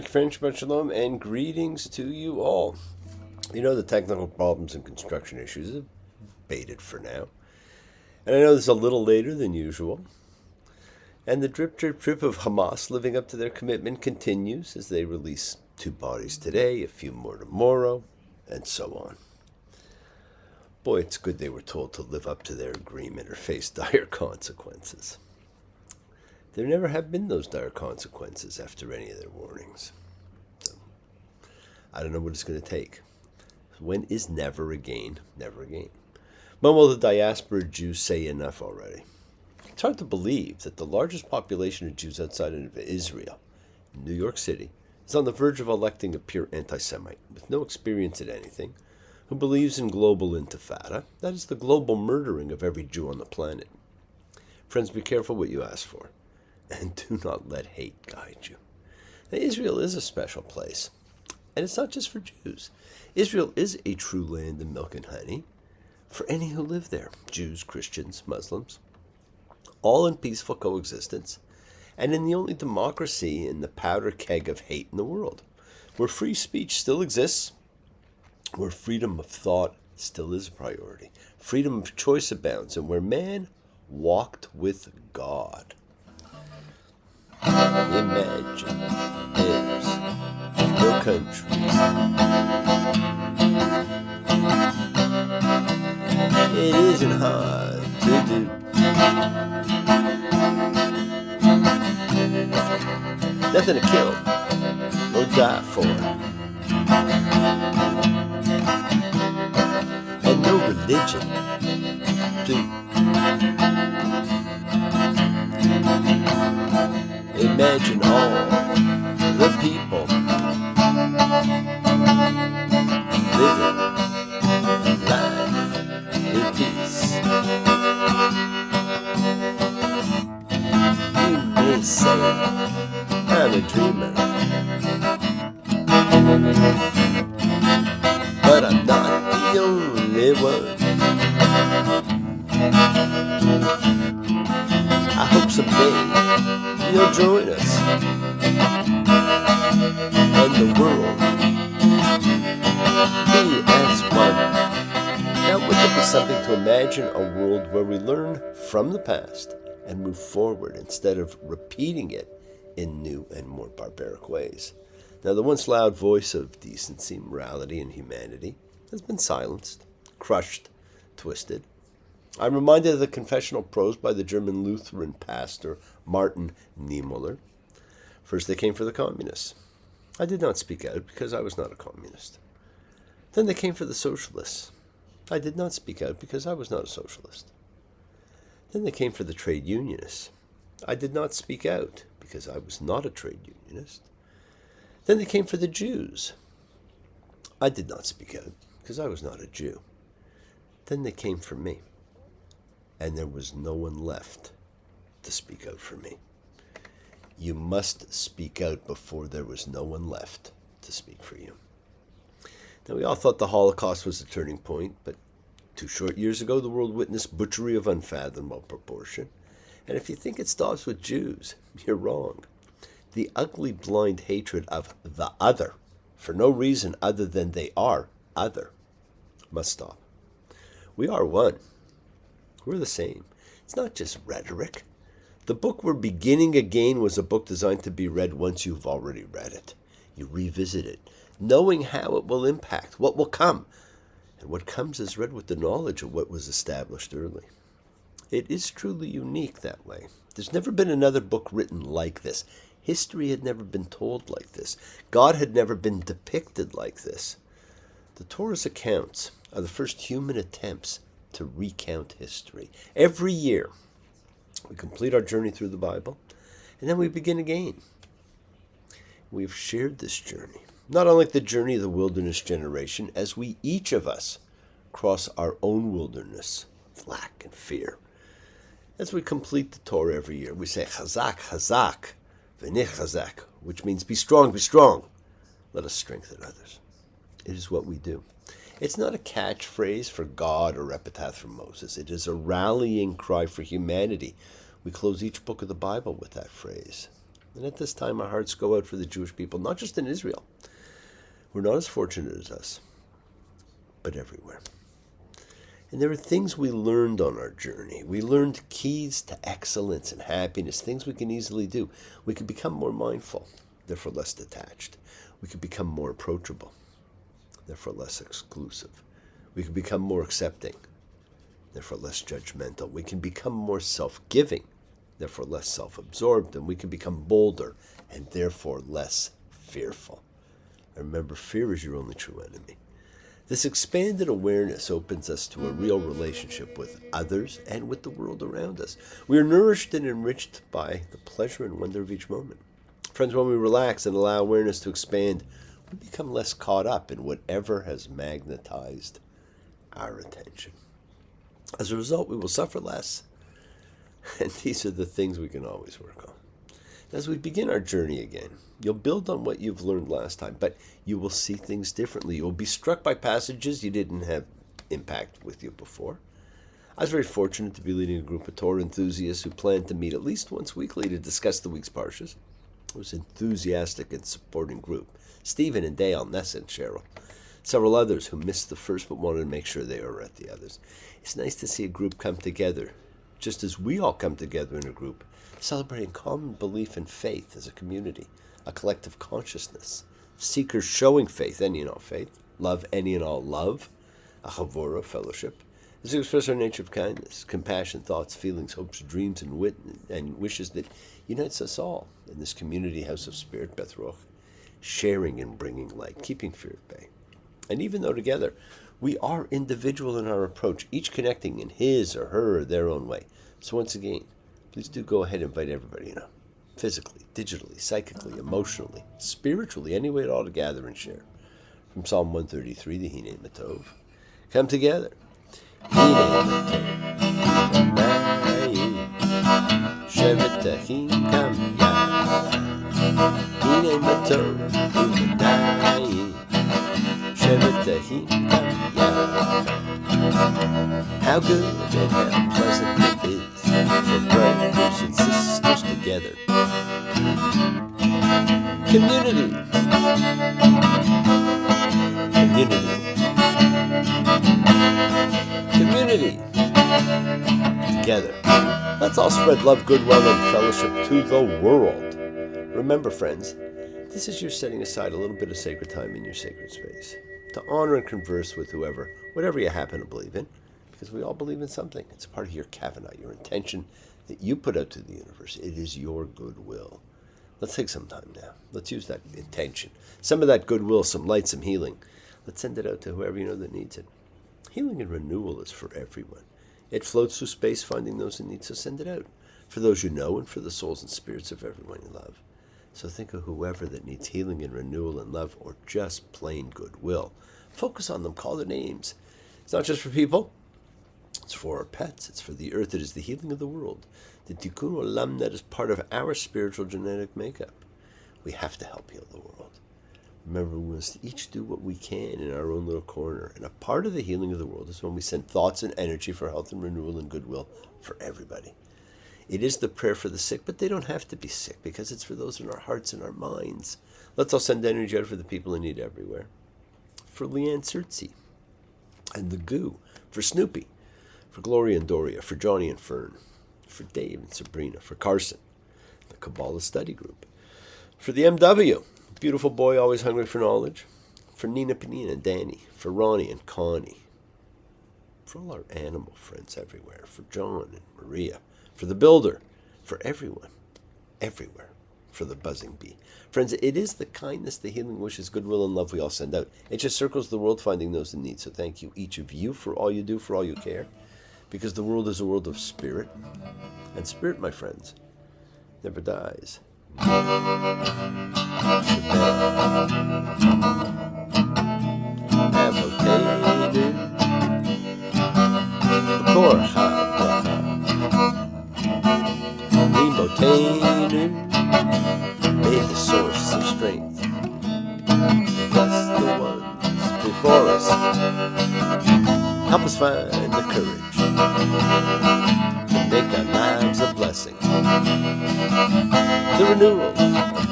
French Shalom and greetings to you all. You know, the technical problems and construction issues have abated for now. And I know this is a little later than usual. And the drip, drip, drip of Hamas living up to their commitment continues as they release 2 bodies today, a few more tomorrow, and so on. Boy, it's good they were told to live up to their agreement or face dire consequences. There never have been those dire consequences after any of their warnings. So, I don't know what it's going to take. When is never again, never again? When will the diaspora Jews say enough already? It's hard to believe that the largest population of Jews outside of Israel, New York City, is on the verge of electing a pure anti-Semite with no experience at anything, who believes in global intifada, that is the global murdering of every Jew on the planet. Friends, be careful what you ask for. And do not let hate guide you. Now, Israel is a special place. And it's not just for Jews. Israel is a true land of milk and honey for any who live there. Jews, Christians, Muslims. All in peaceful coexistence. And in the only democracy in the powder keg of hate in the world. Where free speech still exists. Where freedom of thought still is a priority. Freedom of choice abounds. And where man walked with God. Imagine there's no countries. It isn't hard to do. Nothing to kill or die for. And no religion too. Imagine all the people living life in peace. You may say I'm a dreamer, but I'm not the only one. I hope someday you'll join us, and the world be as one. Now, wouldn't it be something to imagine a world where we learn from the past and move forward instead of repeating it in new and more barbaric ways? Now, the once loud voice of decency, morality, and humanity has been silenced, crushed, twisted. I'm reminded of the confessional prose by the German Lutheran pastor Martin Niemöller. First they came for the communists. I did not speak out because I was not a communist. Then they came for the socialists. I did not speak out because I was not a socialist. Then they came for the trade unionists. I did not speak out because I was not a trade unionist. Then they came for the Jews. I did not speak out because I was not a Jew. Then they came for me. And there was no one left to speak out for me. You must speak out before there was no one left to speak for you. Now, we all thought the Holocaust was a turning point, but 2 short years ago, the world witnessed butchery of unfathomable proportion. And if you think it stops with Jews, you're wrong. The ugly, blind hatred of the other, for no reason other than they are other, must stop. We are one. We're the same. It's not just rhetoric. The book We're Beginning Again was a book designed to be read once you've already read it. You revisit it, knowing how it will impact, what will come. And what comes is read with the knowledge of what was established early. It is truly unique that way. There's never been another book written like this. History had never been told like this. God had never been depicted like this. The Torah's accounts are the first human attempts to recount history. Every year, we complete our journey through the Bible, and then we begin again. We have shared this journey, not unlike the journey of the wilderness generation, as we, each of us, cross our own wilderness of lack and fear. As we complete the Torah every year, we say, Chazak, Chazak, V'nich Chazak, which means be strong, be strong. Let us strengthen others. It is what we do. It's not a catchphrase for God or epitaph for Moses. It is a rallying cry for humanity. We close each book of the Bible with that phrase. And at this time, our hearts go out for the Jewish people, not just in Israel. We're not as fortunate as us, but everywhere. And there are things we learned on our journey. We learned keys to excellence and happiness, things we can easily do. We could become more mindful, therefore less detached. We could become more approachable, therefore less exclusive. We could become more accepting, therefore less judgmental. We can become more self-giving, therefore less self-absorbed. And we can become bolder and therefore less fearful. And remember, fear is your only true enemy. This expanded awareness opens us to a real relationship with others and with the world around us. We are nourished and enriched by the pleasure and wonder of each moment. Friends, when we relax and allow awareness to expand, we become less caught up in whatever has magnetized our attention. As a result, we will suffer less. And these are the things we can always work on. As we begin our journey again, you'll build on what you've learned last time, but you will see things differently. You will be struck by passages you didn't have impact with you before. I was very fortunate to be leading a group of Torah enthusiasts who planned to meet at least once weekly to discuss the week's parshas. It was an enthusiastic and supporting group. Stephen and Dale, Nessa and Cheryl. Several others who missed the first but wanted to make sure they were at the others. It's nice to see a group come together, just as we all come together in a group, celebrating common belief and faith as a community, a collective consciousness, seekers showing faith, any and all faith, love, any and all love, a chavora, fellowship, as we express our nature of kindness, compassion, thoughts, feelings, hopes, dreams, and wishes that unites us all in this community house of spirit, Beth Ruach, sharing and bringing light, keeping fear at bay. And even though together we are individual in our approach, each connecting in his or her or their own way. So once again, please do go ahead and invite everybody, physically, digitally, psychically, emotionally, spiritually, any way at all to gather and share. From Psalm 133, the Hine Matov. Come together. Hine Matov. Shevet Ahim Kam Yad. Hine Matov. Shevet Ahim Kam Yad. How good and how pleasant it is for brothers and sisters together. Community. Community. Together. Let's all spread love, goodwill, and fellowship to the world. Remember, friends, this is your setting aside a little bit of sacred time in your sacred space to honor and converse with whoever, whatever you happen to believe in, because we all believe in something. It's a part of your kavanah, your intention that you put out to the universe. It is your goodwill. Let's take some time now. Let's use that intention. Some of that goodwill, some light, some healing. Let's send it out to whoever you know that needs it. Healing and renewal is for everyone. It floats through space, finding those in need, so send it out. For those you know and for the souls and spirits of everyone you love. So think of whoever that needs healing and renewal and love, or just plain goodwill. Focus on them, call their names. It's not just for people. It's for our pets. It's for the earth. It is the healing of the world. The tikkun olam that is part of our spiritual genetic makeup. We have to help heal the world. Remember, we must each do what we can in our own little corner. And a part of the healing of the world is when we send thoughts and energy for health and renewal and goodwill for everybody. It is the prayer for the sick, but they don't have to be sick because it's for those in our hearts and our minds. Let's all send energy out for the people in need everywhere. For Leanne Surtsey and the Goo. For Snoopy. For Gloria and Doria. For Johnny and Fern. For Dave and Sabrina. For Carson. The Kabbalah Study Group. For the MW. Beautiful boy always hungry for knowledge. For Nina, Panina, and Danny. For Ronnie and Connie. For all our animal friends everywhere. For John and Maria. For the builder. For everyone. Everywhere. For the buzzing bee. Friends, it is the kindness, the healing wishes, goodwill, and love we all send out. It just circles the world finding those in need. So thank you, each of you, for all you do, for all you care. Because the world is a world of spirit. And spirit, my friends, never dies. May the source of strength bless the ones before us. Help us find the courage to make our lives a blessing. The renewal of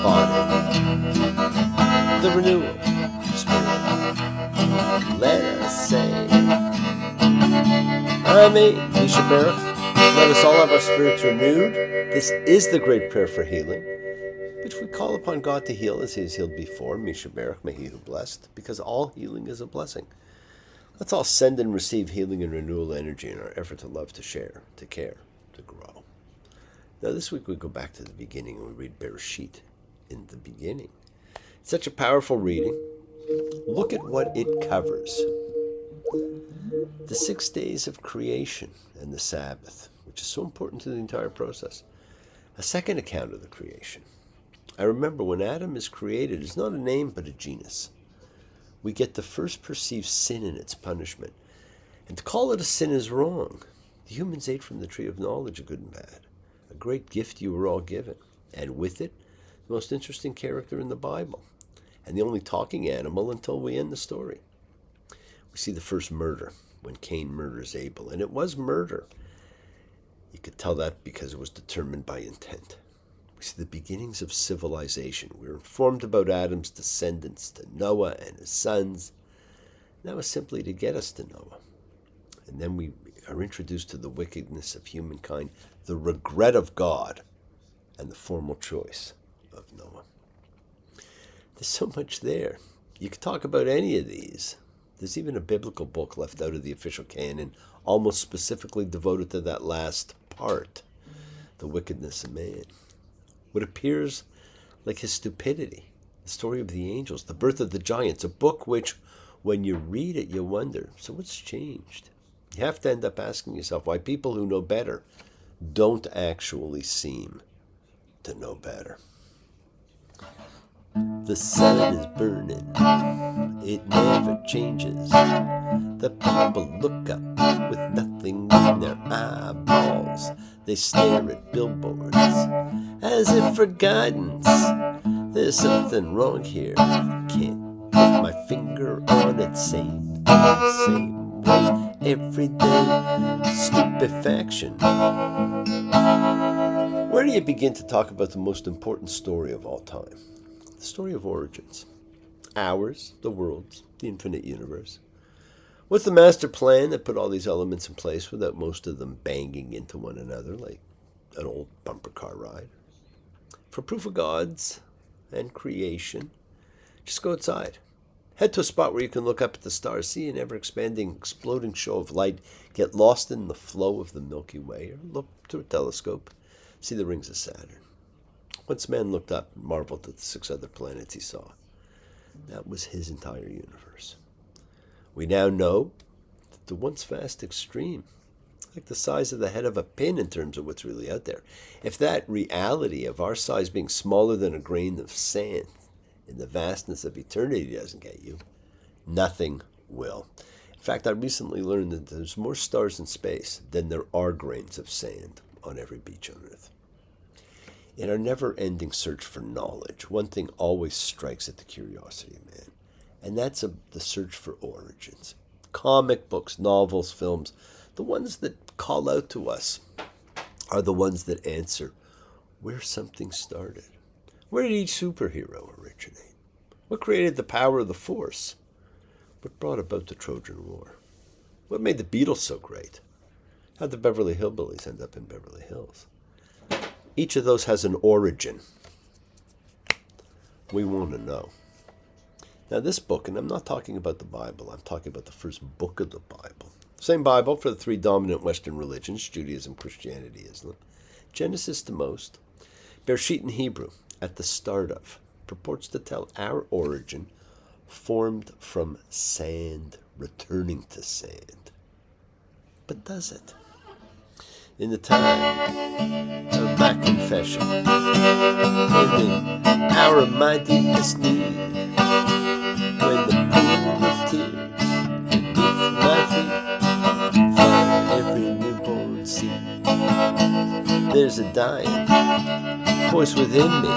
body, the renewal of spirit. Let us say, Amen. Misha Baruch. Let us all have our spirits renewed. This is the great prayer for healing, which we call upon God to heal as He has healed before. Misha Baruch, may He who blessed, because all healing is a blessing. Let's all send and receive healing and renewal energy in our effort to love, to share, to care, to grow. Now this week we go back to the beginning and we read Bereshit in the beginning. It's such a powerful reading. Look at what it covers. The 6 days of creation and the Sabbath, which is so important to the entire process. A second account of the creation. I remember when Adam is created, it's not a name but a genus. We get to first perceive sin and its punishment. And to call it a sin is wrong. The humans ate from the tree of knowledge of good and bad. A great gift you were all given. And with it, the most interesting character in the Bible. And the only talking animal until we end the story. We see the first murder, when Cain murders Abel. And it was murder. You could tell that because it was determined by intent. We see the beginnings of civilization. We're informed about Adam's descendants to Noah and his sons. And that was simply to get us to Noah. And then we are introduced to the wickedness of humankind, the regret of God, and the formal choice of Noah. There's so much there. You could talk about any of these. There's even a biblical book left out of the official canon, almost specifically devoted to that last part, the wickedness of man. What appears like his stupidity, the story of the angels, the birth of the giants, a book which, when you read it, you wonder, so what's changed? You have to end up asking yourself why people who know better don't actually seem to know better. The sun is burning. It never changes. The people look up with nothing in their eyeballs. They stare at billboards as if for guidance. There's something wrong here. Can't put my finger on it. Same way every day. Stupefaction. Where do you begin to talk about the most important story of all time? The story of origins. Ours, the world's, the infinite universe. What's the master plan that put all these elements in place without most of them banging into one another like an old bumper car ride? For proof of gods and creation, just go outside. Head to a spot where you can look up at the stars, see an ever-expanding, exploding show of light, get lost in the flow of the Milky Way, or look through a telescope, see the rings of Saturn. Once man looked up and marveled at the 6 other planets he saw. That was his entire universe. We now know that the once vast extreme, like the size of the head of a pin in terms of what's really out there, if that reality of our size being smaller than a grain of sand in the vastness of eternity doesn't get you, nothing will. In fact, I recently learned that there's more stars in space than there are grains of sand on every beach on Earth. In our never-ending search for knowledge, one thing always strikes at the curiosity of man, and that's the search for origins. Comic books, novels, films, the ones that call out to us are the ones that answer where something started. Where did each superhero originate? What created the power of the Force? What brought about the Trojan War? What made the Beatles so great? How'd the Beverly Hillbillies end up in Beverly Hills? Each of those has an origin. We want to know. Now this book, and I'm not talking about the Bible, I'm talking about the first book of the Bible. Same Bible for the 3 dominant Western religions, Judaism, Christianity, Islam. Genesis to most. Bereshit in Hebrew, at the start of, purports to tell our origin formed from sand, returning to sand. But does it? In the time of my confession, and in hour of my deepest need, when the pool of tears beneath my feet find every newborn seed, there's a dying voice within me,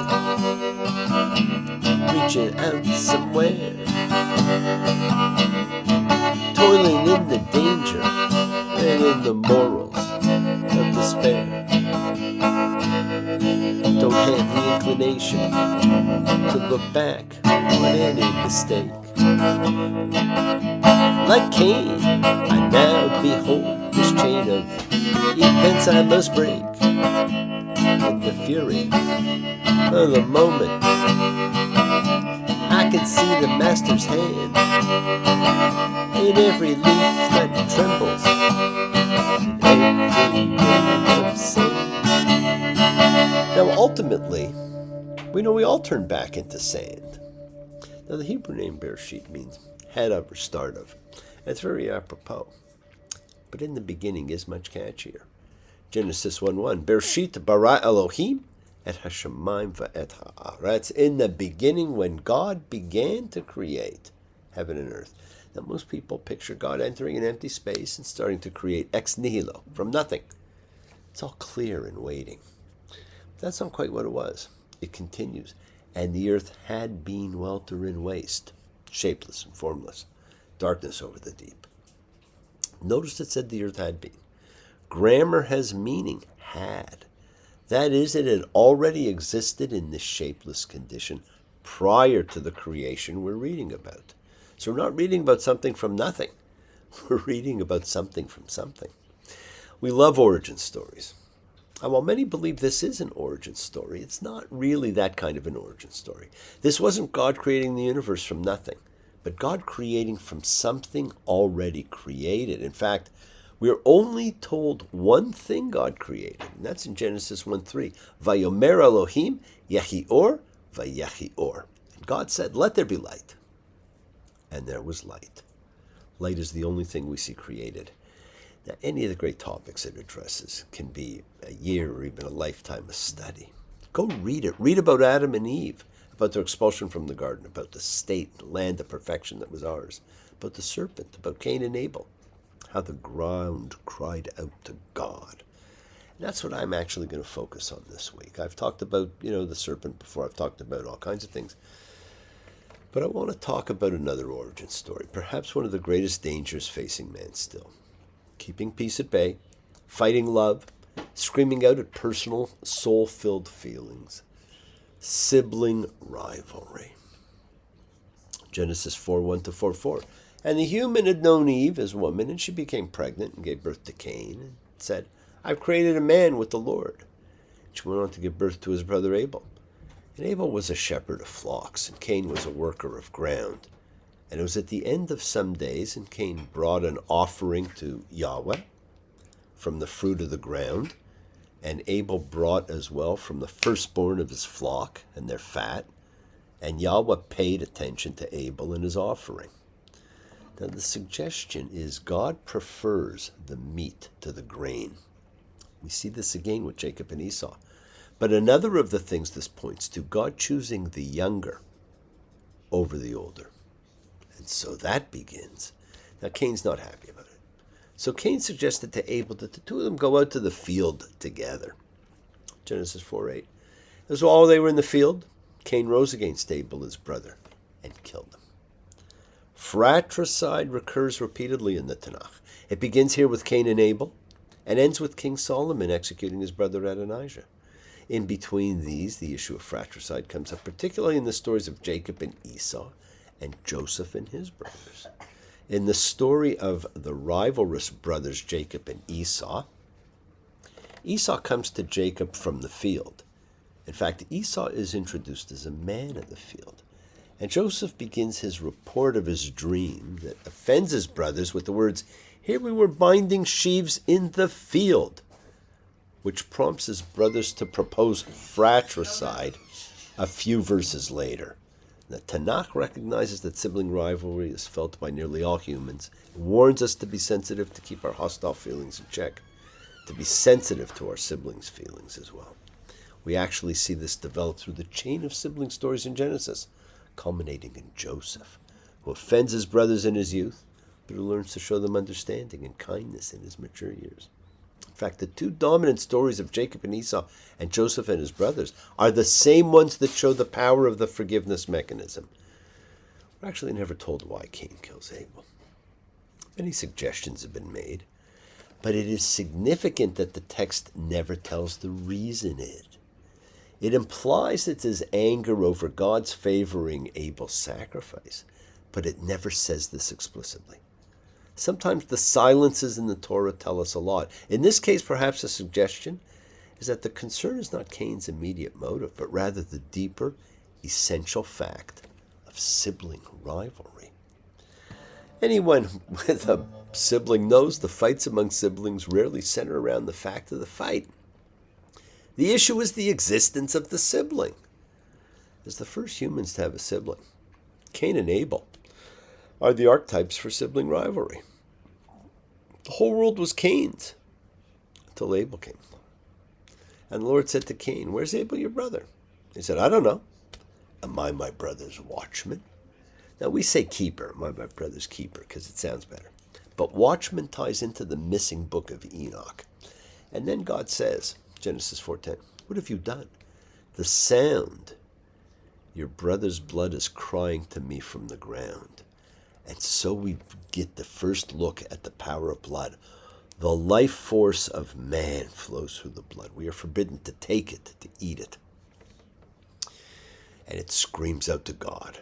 reaching out somewhere, toiling in the danger and in the morals of the despair. Don't have the inclination to look back on any mistake. Like Cain, I now behold this chain of events I must break. In the fury of the moment, I can see the master's hand in every leaf that trembles, every grain of sand. Now ultimately, we know we all turn back into sand. Now the Hebrew name Bereshit means head of or start of. It's very apropos. But in the beginning is much catchier. Genesis 1:1, Bereshit bara Elohim et hashamayim va'et ha'aretz. In the beginning, when God began to create heaven and earth. Now most people picture God entering an empty space and starting to create ex nihilo, from nothing. It's all clear and waiting. That's not quite what it was. It continues. And the earth had been welter in waste, shapeless and formless, darkness over the deep. Notice it said the earth had been. Grammar has meaning, had. That is, it had already existed in this shapeless condition prior to the creation we're reading about. So we're not reading about something from nothing. We're reading about something from something. We love origin stories. And while many believe this is an origin story, it's not really that kind of an origin story. This wasn't God creating the universe from nothing, but God creating from something already created. In fact, we're only told one thing God created, and that's in Genesis 1:3. Vayomer Elohim yehi or vayehi or. And God said, let there be light. And there was light. Light is the only thing we see created. Now, any of the great topics it addresses can be a year or even a lifetime of study. Go read it. Read about Adam and Eve, about their expulsion from the garden, about the state and land of perfection that was ours, about the serpent, about Cain and Abel, how the ground cried out to God. And that's what I'm actually going to focus on this week. I've talked about, the serpent before. I've talked about all kinds of things. But I want to talk about another origin story, perhaps one of the greatest dangers facing man still. Keeping peace at bay, fighting love, screaming out at personal, soul-filled feelings, sibling rivalry. Genesis 4:1-4:4. And the human had known Eve as woman, and she became pregnant and gave birth to Cain, and said, I've created a man with the Lord. She went on to give birth to his brother Abel. And Abel was a shepherd of flocks, and Cain was a worker of ground. And it was at the end of some days, and Cain brought an offering to Yahweh from the fruit of the ground, and Abel brought as well from the firstborn of his flock and their fat, and Yahweh paid attention to Abel and his offering. Now the suggestion is God prefers the meat to the grain. We see this again with Jacob and Esau. But another of the things this points to, God choosing the younger over the older. And so that begins. Now, Cain's not happy about it. So Cain suggested to Abel that the two of them go out to the field together. Genesis 4:8. As while they were in the field, Cain rose against Abel, his brother, and killed him. Fratricide recurs repeatedly in the Tanakh. It begins here with Cain and Abel, and ends with King Solomon executing his brother Adonijah. In between these, the issue of fratricide comes up, particularly in the stories of Jacob and Esau, and Joseph and his brothers. In the story of the rivalrous brothers Jacob and Esau, Esau comes to Jacob from the field. In fact, Esau is introduced as a man in the field. And Joseph begins his report of his dream that offends his brothers with the words, here we were binding sheaves in the field, which prompts his brothers to propose fratricide a few verses later. The Tanakh recognizes that sibling rivalry is felt by nearly all humans. It warns us to be sensitive, to keep our hostile feelings in check, to be sensitive to our siblings' feelings as well. We actually see this develop through the chain of sibling stories in Genesis, culminating in Joseph, who offends his brothers in his youth, but who learns to show them understanding and kindness in his mature years. In fact, the two dominant stories of Jacob and Esau and Joseph and his brothers are the same ones that show the power of the forgiveness mechanism. We're actually never told why Cain kills Abel. Many suggestions have been made. But it is significant that the text never tells the reason it implies it's his anger over God's favoring Abel's sacrifice, but it never says this explicitly. Sometimes the silences in the Torah tell us a lot. In this case, perhaps a suggestion is that the concern is not Cain's immediate motive, but rather the deeper, essential fact of sibling rivalry. Anyone with a sibling knows the fights among siblings rarely center around the fact of the fight. The issue is the existence of the sibling. As the first humans to have a sibling, Cain and Abel are the archetypes for sibling rivalry. The whole world was Cain's until Abel came. And the Lord said to Cain, "Where's Abel, your brother?" He said, "I don't know." "Am I my brother's watchman?" Now we say keeper, am I my brother's keeper, because it sounds better. But watchman ties into the missing book of Enoch. And then God says, Genesis 4:10, "What have you done? The sound, your brother's blood is crying to me from the ground." And so we get the first look at the power of blood. The life force of man flows through the blood. We are forbidden to take it, to eat it. And it screams out to God.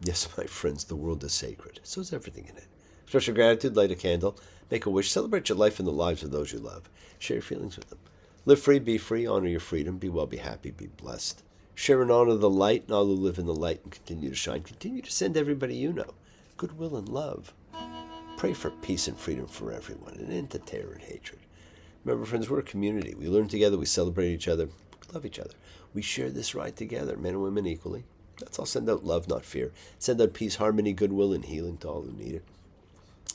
Yes, my friends, the world is sacred. So is everything in it. Express your gratitude, light a candle, make a wish, celebrate your life and the lives of those you love. Share your feelings with them. Live free, be free, honor your freedom, be well, be happy, be blessed. Share and honor the light, and all who live in the light and continue to shine. Continue to send everybody you know goodwill and love. Pray for peace and freedom for everyone, and end to terror and hatred. Remember, friends, we're a community. We learn together, we celebrate each other, we love each other. We share this ride together, men and women equally. Let's all send out love, not fear. Send out peace, harmony, goodwill, and healing to all who need it.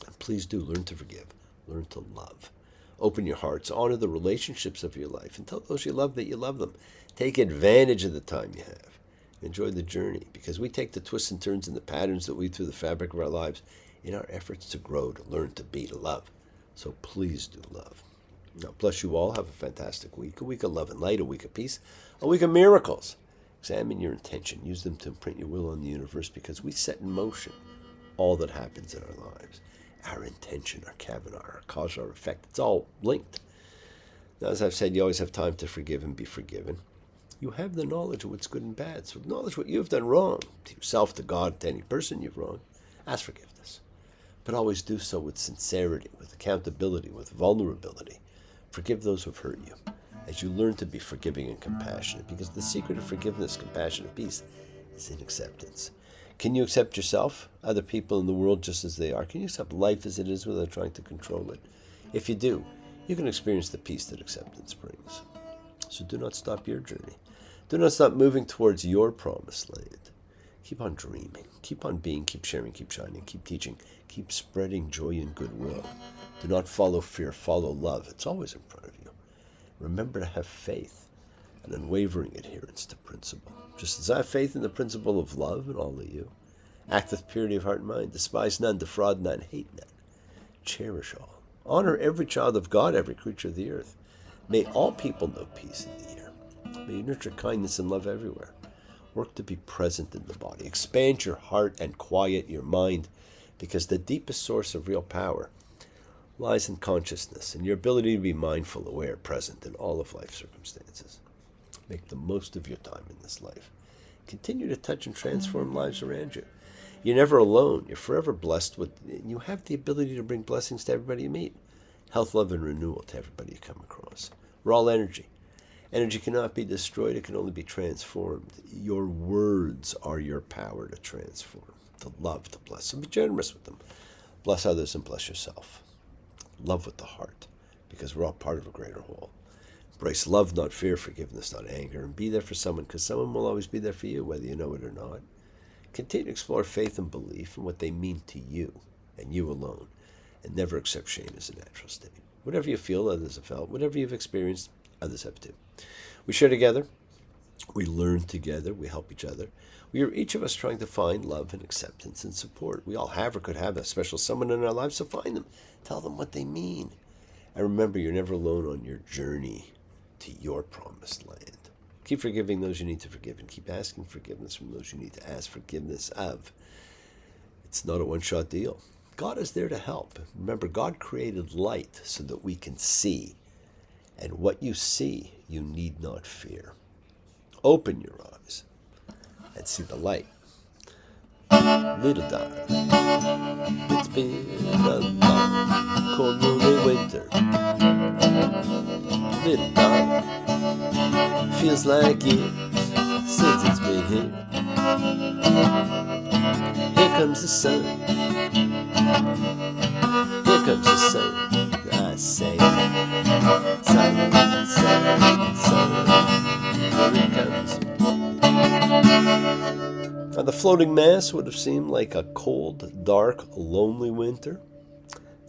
And please do learn to forgive, learn to love. Open your hearts, honor the relationships of your life, and tell those you love that you love them. Take advantage of the time you have. Enjoy the journey, because we take the twists and turns and the patterns that weave through the fabric of our lives in our efforts to grow, to learn, to be, to love. So please do love. Now, bless you all. Have a fantastic week. A week of love and light, a week of peace, a week of miracles. Examine your intention. Use them to imprint your will on the universe, because we set in motion all that happens in our lives. Our intention, our kavana, our cause, our effect, it's all linked. Now, as I've said, you always have time to forgive and be forgiven. You have the knowledge of what's good and bad. So acknowledge what you've done wrong, to yourself, to God, to any person you've wronged. Ask forgiveness. But always do so with sincerity, with accountability, with vulnerability. Forgive those who have hurt you, as you learn to be forgiving and compassionate, because the secret of forgiveness, compassion, and peace is in acceptance. Can you accept yourself, other people in the world just as they are? Can you accept life as it is without trying to control it? If you do, you can experience the peace that acceptance brings. So do not stop your journey. Do not stop moving towards your promised land. Keep on dreaming. Keep on being. Keep sharing. Keep shining. Keep teaching. Keep spreading joy and goodwill. Do not follow fear. Follow love. It's always in front of you. Remember to have faith and unwavering adherence to principle. Just as I have faith in the principle of love in all of you. Act with purity of heart and mind. Despise none. Defraud none. Hate none. Cherish all. Honor every child of God, every creature of the earth. May all people know peace in the air. May you nurture kindness and love everywhere. Work to be present in the body. Expand your heart and quiet your mind, because the deepest source of real power lies in consciousness and your ability to be mindful, aware, present in all of life's circumstances. Make the most of your time in this life. Continue to touch and transform lives around you. You're never alone. You're forever blessed with, you have the ability to bring blessings to everybody you meet. Health, love, and renewal to everybody you come across. We're all energy. Energy cannot be destroyed. It can only be transformed. Your words are your power to transform, to love, to bless. So be generous with them. Bless others and bless yourself. Love with the heart, because we're all part of a greater whole. Embrace love, not fear, forgiveness, not anger, and be there for someone, because someone will always be there for you, whether you know it or not. Continue to explore faith and belief and what they mean to you, and you alone, and never accept shame as a natural state. Whatever you feel, others have felt. Whatever you've experienced, others have too. We share together. We learn together. We help each other. We are each of us trying to find love and acceptance and support. We all have or could have a special someone in our lives, so find them. Tell them what they mean. And remember, you're never alone on your journey to your promised land. Keep forgiving those you need to forgive, and keep asking forgiveness from those you need to ask forgiveness of. It's not a one-shot deal. God is there to help. Remember, God created light so that we can see. And what you see, you need not fear. Open your eyes and see the light. Little darling, it's been a long, cold, lonely winter. Little darling, feels like years since it's been here. Here comes the sun. Here comes the sun. I say, sun, sun, sun. Here it comes. Now, the floating mass would have seemed like a cold, dark, lonely winter.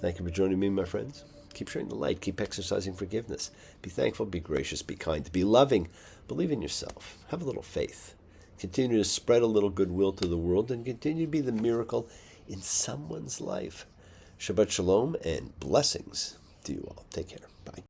Thank you for joining me, my friends. Keep sharing the light. Keep exercising forgiveness. Be thankful, be gracious, be kind, be loving. Believe in yourself. Have a little faith. Continue to spread a little goodwill to the world and continue to be the miracle in someone's life. Shabbat shalom and blessings to you all. Take care. Bye.